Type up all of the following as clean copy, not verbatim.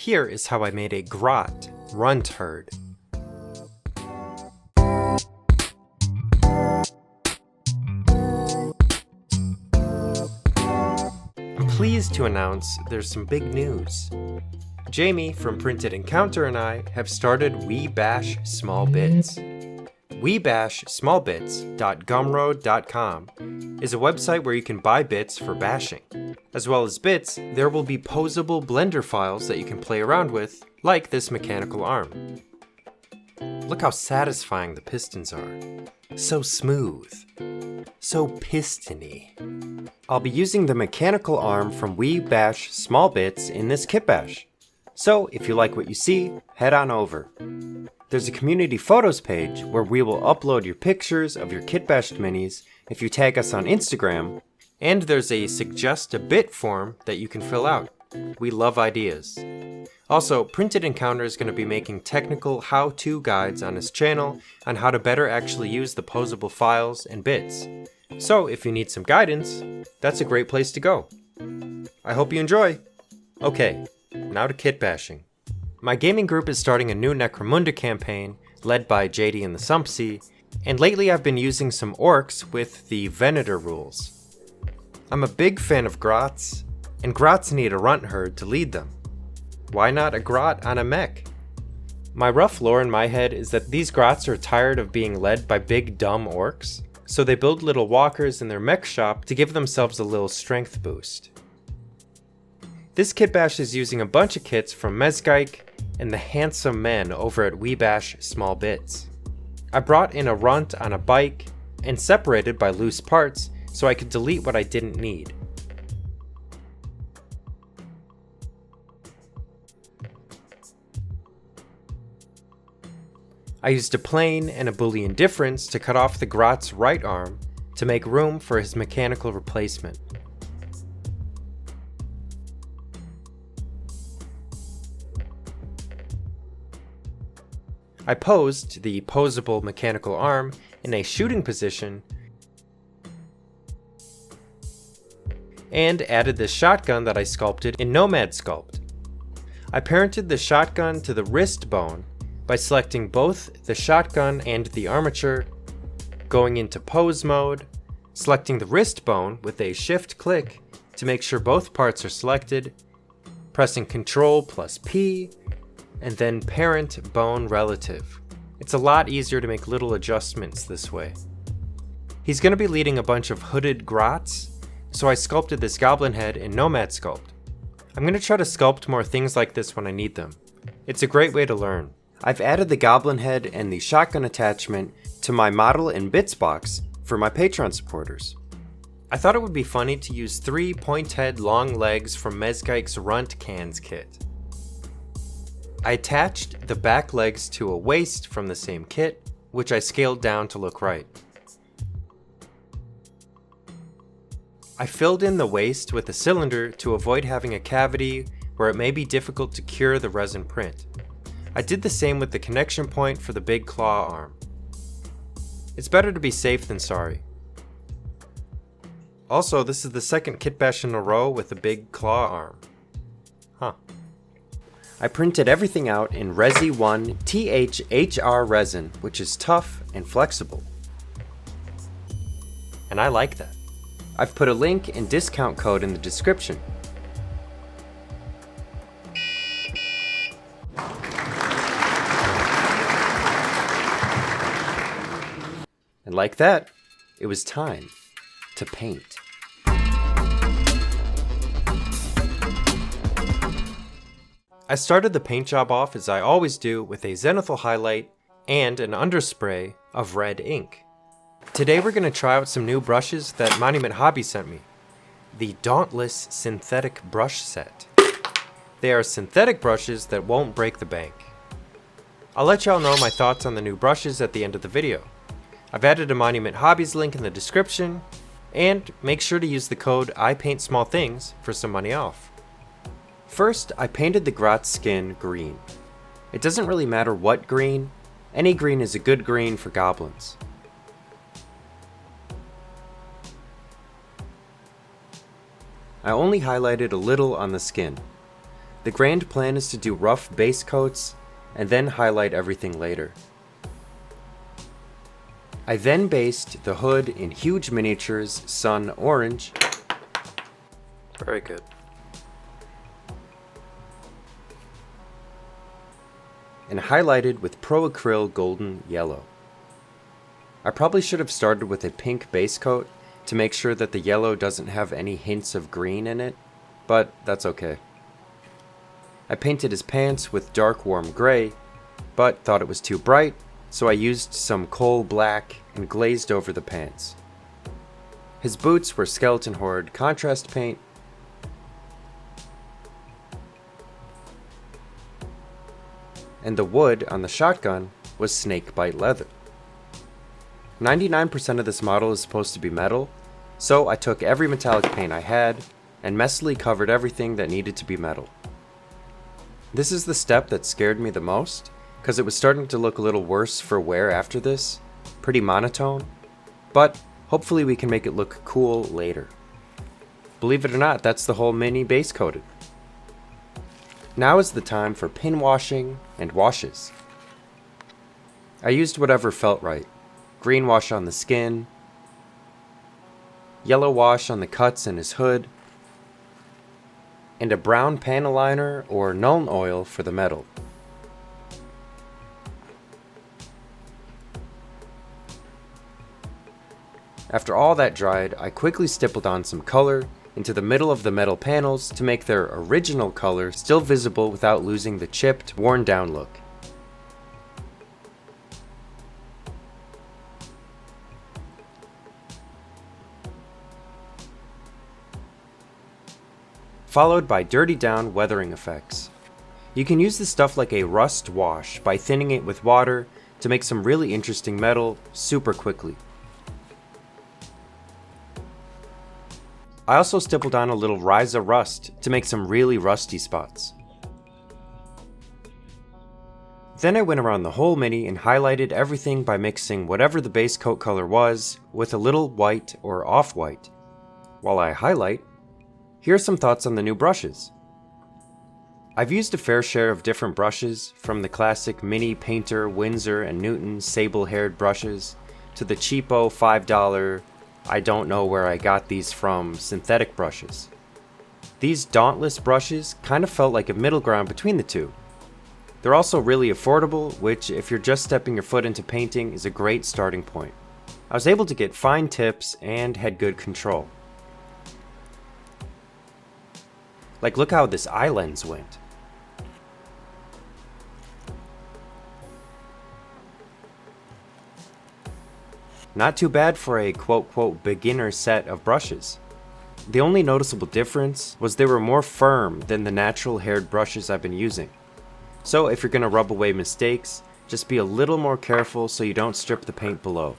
Here is how I made a Grot Runtherd. I'm pleased to announce there's some big news. Jamie from Printed Encounter and I have started WeBashSmallBits. WeBashSmallBits.gumroad.com is a website where you can buy bits for bashing. As well as bits, there will be posable Blender files that you can play around with, like this mechanical arm. Look how satisfying the pistons are. So smooth. So pistony. I'll be using the mechanical arm from WeBashSmallBits in this Kitbash. So if you like what you see, head on over. There's a community photos page where we will upload your pictures of your Kitbashed minis if you tag us on Instagram, and there's a suggest a bit form that you can fill out. We love ideas. Also, Printed Encounter is going to be making technical how-to guides on his channel on how to better actually use the posable files and bits. So if you need some guidance, that's a great place to go. I hope you enjoy. Okay, now to kit bashing. My gaming group is starting a new Necromunda campaign, led by JD and the Sumpsy, and lately I've been using some orcs with the Venator rules. I'm a big fan of grots, and grots need a Runtherd to lead them. Why not a grot on a mech? My rough lore in my head is that these grots are tired of being led by big dumb orcs, so they build little walkers in their mech shop to give themselves a little strength boost. This kitbash is using a bunch of kits from Mezgeik and the handsome men over at WeBashSmallBits. I brought in a runt on a bike and separated by loose parts so I could delete what I didn't need. I used a plane and a Boolean difference to cut off the Grot's right arm to make room for his mechanical replacement. I posed the posable mechanical arm in a shooting position and added the shotgun that I sculpted in Nomad Sculpt. I parented the shotgun to the wrist bone by selecting both the shotgun and the armature, going into pose mode, selecting the wrist bone with a shift click to make sure both parts are selected, pressing Ctrl plus P, and then parent bone relative. It's a lot easier to make little adjustments this way. He's going to be leading a bunch of hooded grots, so I sculpted this goblin head in Nomad Sculpt. I'm going to try to sculpt more things like this when I need them. It's a great way to learn. I've added the goblin head and the shotgun attachment to my model in bits box for my Patreon supporters. I thought it would be funny to use 3 point head long legs from Mezgeik's Runt Cans kit. I attached the back legs to a waist from the same kit, which I scaled down to look right. I filled in the waist with a cylinder to avoid having a cavity where it may be difficult to cure the resin print. I did the same with the connection point for the big claw arm. It's better to be safe than sorry. Also, this is the second kitbash in a row with a big claw arm. Huh. I printed everything out in Resi 1 THHR resin, which is tough and flexible. And I like that. I've put a link and discount code in the description. And like that, it was time to paint. I started the paint job off as I always do with a zenithal highlight and an underspray of red ink. Today we're going to try out some new brushes that Monument Hobbies sent me. The Dauntless synthetic brush set. They are synthetic brushes that won't break the bank. I'll let y'all know my thoughts on the new brushes at the end of the video. I've added a Monument Hobbies link in the description, and make sure to use the code iPaintSmallThings for some money off. First, I painted the Grot's skin green. It doesn't really matter what green, any green is a good green for goblins. I only highlighted a little on the skin. The grand plan is to do rough base coats and then highlight everything later. I then based the hood in huge miniatures sun orange. Very good. And highlighted with Pro Acryl golden yellow. I probably should have started with a pink base coat to make sure that the yellow doesn't have any hints of green in it, but that's okay. I painted his pants with dark warm gray, but thought it was too bright, so I used some coal black and glazed over the pants. His boots were Skeleton Horde contrast paint, and the wood on the shotgun was snakebite leather. 99% of this model is supposed to be metal, so I took every metallic paint I had and messily covered everything that needed to be metal. This is the step that scared me the most, because it was starting to look a little worse for wear after this, pretty monotone, but hopefully we can make it look cool later. Believe it or not, that's the whole mini base coated. Now is the time for pin washing and washes. I used whatever felt right. Green wash on the skin, yellow wash on the cuts in his hood, and a brown panel liner or Nuln oil for the metal. After all that dried, I quickly stippled on some color into the middle of the metal panels to make their original color still visible without losing the chipped, worn down look. Followed by dirty down weathering effects. You can use this stuff like a rust wash by thinning it with water to make some really interesting metal super quickly. I also stippled on a little Ryza rust to make some really rusty spots. Then I went around the whole mini and highlighted everything by mixing whatever the base coat color was with a little white or off-white. While I highlight, here are some thoughts on the new brushes. I've used a fair share of different brushes, from the classic Mini Painter, Winsor & Newton sable-haired brushes, to the cheapo $5, I don't know where I got these from, synthetic brushes. These Dauntless brushes kind of felt like a middle ground between the two. They're also really affordable, which if you're just stepping your foot into painting is a great starting point. I was able to get fine tips and had good control. Like, look how this eye lens went. Not too bad for a quote-quote beginner set of brushes. The only noticeable difference was they were more firm than the natural haired brushes I've been using. So if you're gonna rub away mistakes, just be a little more careful so you don't strip the paint below.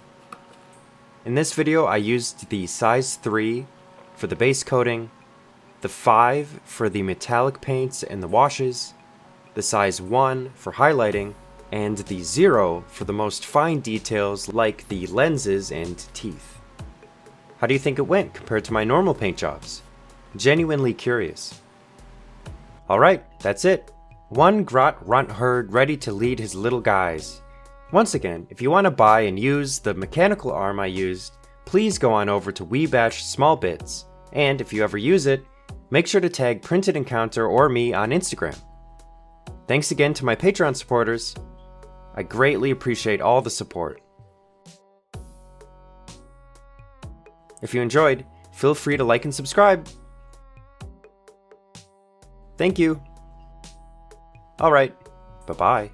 In this video I used the size 3 for the base coating, the 5 for the metallic paints and the washes, the size 1 for highlighting, and the 0 for the most fine details like the lenses and teeth. How do you think it went compared to my normal paint jobs? Genuinely curious. Alright, that's it. One Grot Runtherd ready to lead his little guys. Once again, if you want to buy and use the mechanical arm I used, please go on over to WeBashSmallBits, and if you ever use it, make sure to tag Printed Encounter or me on Instagram. Thanks again to my Patreon supporters. I greatly appreciate all the support. If you enjoyed, feel free to like and subscribe. Thank you. Alright, bye-bye.